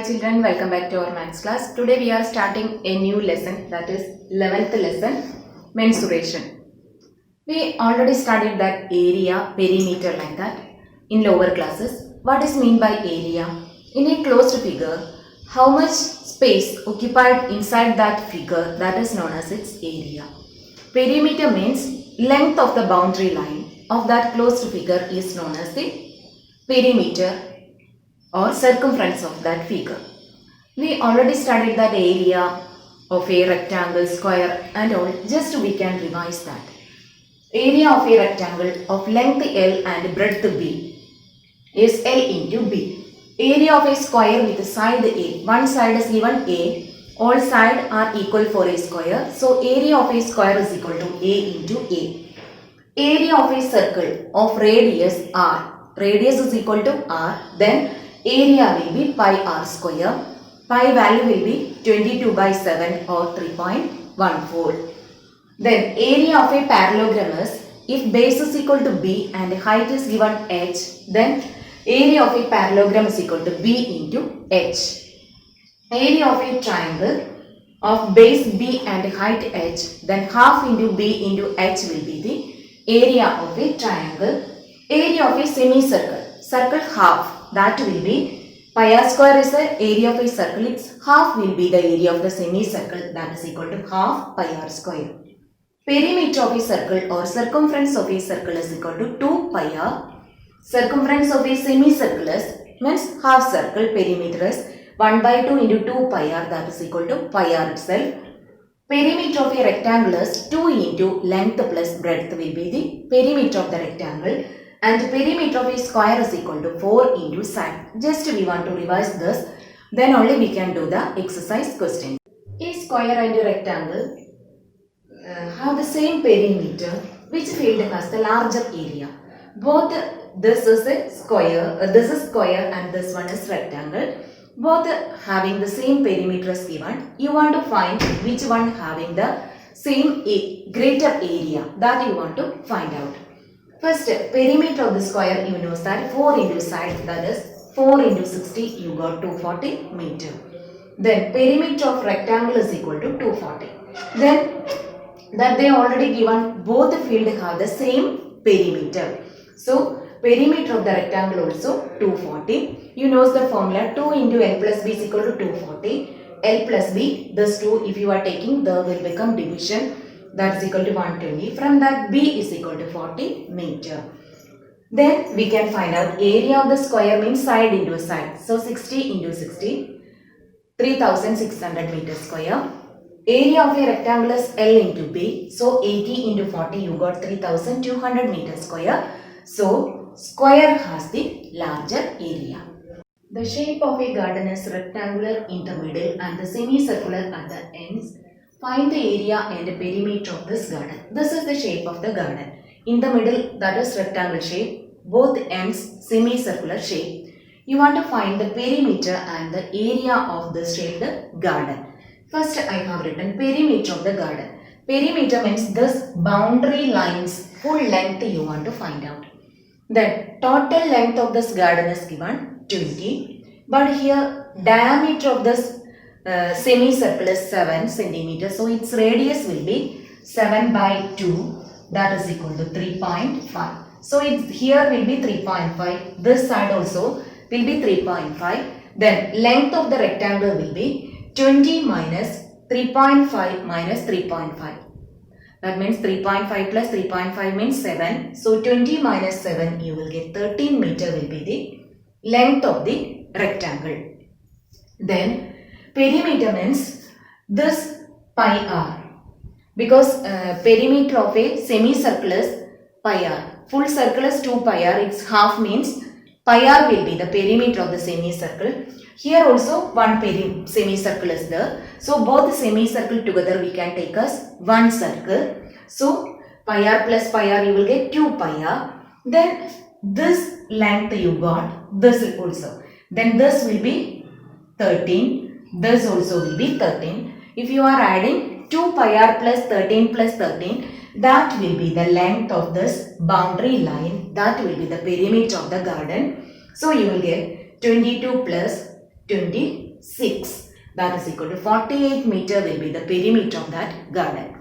children, welcome back to our maths class. Today we are starting a new lesson, that is 11th lesson, mensuration. We already studied that area, perimeter like that in lower classes. What is mean by area? In a closed figure, how much space occupied inside that figure, that is known as its area. Perimeter means length of the boundary line of that closed figure is known as the perimeter or circumference of that figure. We already studied that area of a rectangle, square and all, just we can revise that. Area of a rectangle of length L and breadth B is L into B. Area of a square with side A, one side is given A, all sides are equal for a square, so area of a square is equal to A into A. Area of a circle of radius R, radius is equal to R, then area will be pi r square. Pi value will be 22 by 7 or 3.14. Then area of a parallelogram is, if base is equal to B and height is given h, then area of a parallelogram is equal to B into h. Area of a triangle of base B and height h, then half into B into h will be the area of a triangle. Area of a semicircle, circle half, that will be pi r square is the area of a circle, its half will be the area of the semicircle, that is equal to half pi r square. Perimeter of a circle or circumference of a circle is equal to 2 pi r. Circumference of a semicircle is, means half circle, perimeter is 1 by 2 into 2 pi r, that is equal to pi r itself. Perimeter of a rectangle is 2 into length plus breadth will be the perimeter of the rectangle. And perimeter of a square is equal to 4 into side. Just we want to revise this, then only we can do the exercise question. A square and a rectangle have the same perimeter. Which field has the larger area? Both this is a square, and this one is rectangle. Both having the same perimeter is given. You want to find which one having the same greater area, that you want to find out. First, perimeter of the square, you know that 4 into side, that is 4 into 60, you got 240 meter. Then perimeter of rectangle is equal to 240. Then that they already given both the field have the same perimeter. So perimeter of the rectangle also 240. You know the formula 2 into L plus B is equal to 240. L plus B, this 2 if you are taking, the will become division. That is equal to 120. From that B is equal to 40 meter. Then we can find out area of the square means side into side. So 60 into 60, 3600 meter square. Area of a rectangle is L into B. So 80 into 40, you got 3200 meter square. So square has the larger area. The shape of a garden is rectangular in the middle and the semicircular at the ends. Find the area and perimeter of this garden. This is the shape of the garden. In the middle, that is rectangle shape. Both ends semicircular shape. You want to find the perimeter and the area of this shaped garden. First, I have written perimeter of the garden. Perimeter means this boundary lines full length you want to find out. Then total length of this garden is given 20. But here diameter of this semicircle is 7 centimeter. So its radius will be 7 by 2. That is equal to 3.5. So here will be 3.5. This side also will be 3.5. Then length of the rectangle will be 20 minus 3.5 minus 3.5. That means 3.5 plus 3.5 means 7. So 20 minus 7, you will get 13 meter will be the length of the rectangle. Then perimeter means this pi r. Because perimeter of a semicircle is pi r. Full circle is 2 pi r. Its half means pi r will be the perimeter of the semicircle. Here also one semicircle is there. So both semicircle together we can take as one circle. So pi r plus pi r you will get 2 pi r. Then this length you got, this also. Then this will be 13. This also will be 13. If you are adding 2 pi r plus 13 plus 13, that will be the length of this boundary line. That will be the perimeter of the garden. So you will get 22 plus 20 6. That is equal to 48 meter will be the perimeter of that garden.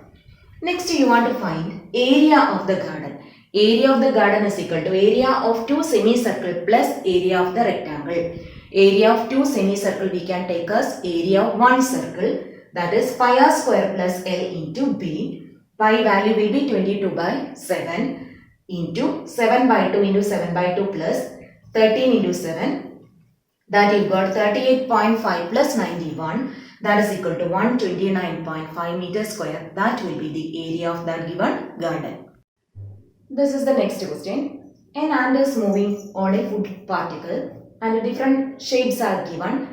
Next you want to find area of the garden. Area of the garden is equal to area of two semicircle plus area of the rectangle. Area of two semicircle we can take as area of one circle, that is pi r square plus L into B. Pi value will be 22 by 7 into 7 by 2 into 7 by 2 plus 13 into 7. That you got 38.5 plus 91. That is equal to 129.5 meters square. That will be the area of that given garden. This is the next question. An ant is moving on a food particle and different shapes are given.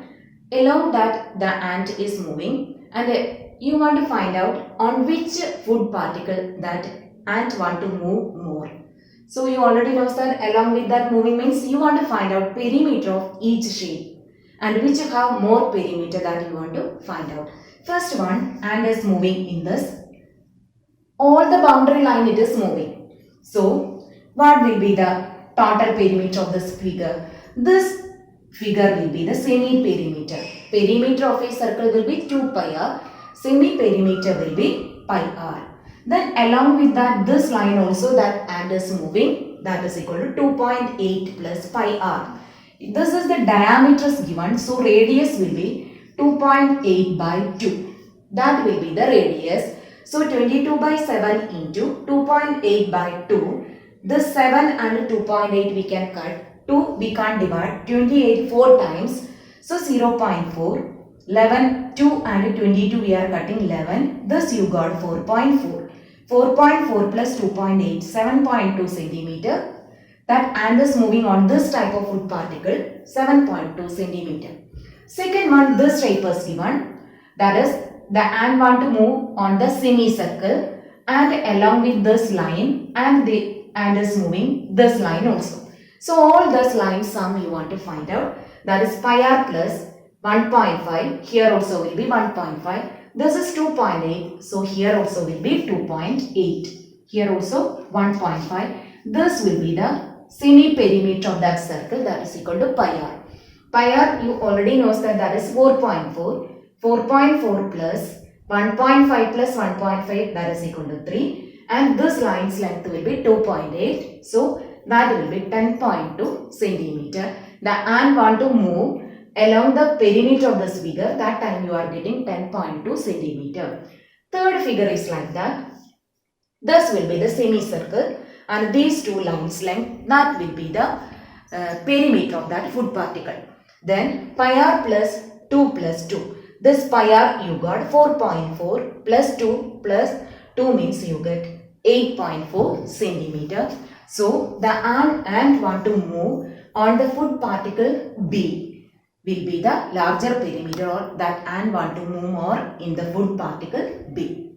Along that the ant is moving and you want to find out on which food particle that ant want to move more. So you already know that along with that moving means you want to find out perimeter of each shape and which have more perimeter that you want to find out. First one, ant is moving in this. All the boundary line it is moving. So what will be the total perimeter of this figure? This figure will be the semi-perimeter. Perimeter of a circle will be 2 pi r. Semi-perimeter will be pi r. Then along with that this line also that ant is moving, that is equal to 2.8 plus pi r. This is the diameter is given, so radius will be 2.8 by 2. That will be the radius. So 22 by 7 into 2.8 by 2. This 7 and 2.8 we can cut. 2 we can't divide. 28 4 times. So 0.4. 11, 2 and 22 we are cutting 11. Thus you got 4.4. 4.4 plus 2.8, 7.2 centimeter. That ant is moving on this type of food particle, 7.2 centimeter. Second one, this shape is given. That is, the ant want to move on the semicircle and along with this line, and the ant is moving this line also. So all this line sum you want to find out. That is pi r plus 1.5. Here also will be 1.5. This is 2.8. So here also will be 2.8. Here also 1.5. This will be the semi-perimeter of that circle, that is equal to pi r. Pi r you already know that is 4.4. 4.4 plus 1.5 plus 1.5, that is equal to 3. And this line's length will be 2.8. So that will be 10.2 centimeter. The ant want to move along the perimeter of this figure. That time you are getting 10.2 centimeter. Third figure is like that. This will be the semicircle. And these two lines length, that will be the perimeter of that food particle. Then pi r plus 2 plus 2. This pi r you got 4.4 plus 2 means you get 8.4 centimeter. So the ant want to move on the food particle B will be the larger perimeter, or that ant want to move more in the food particle B.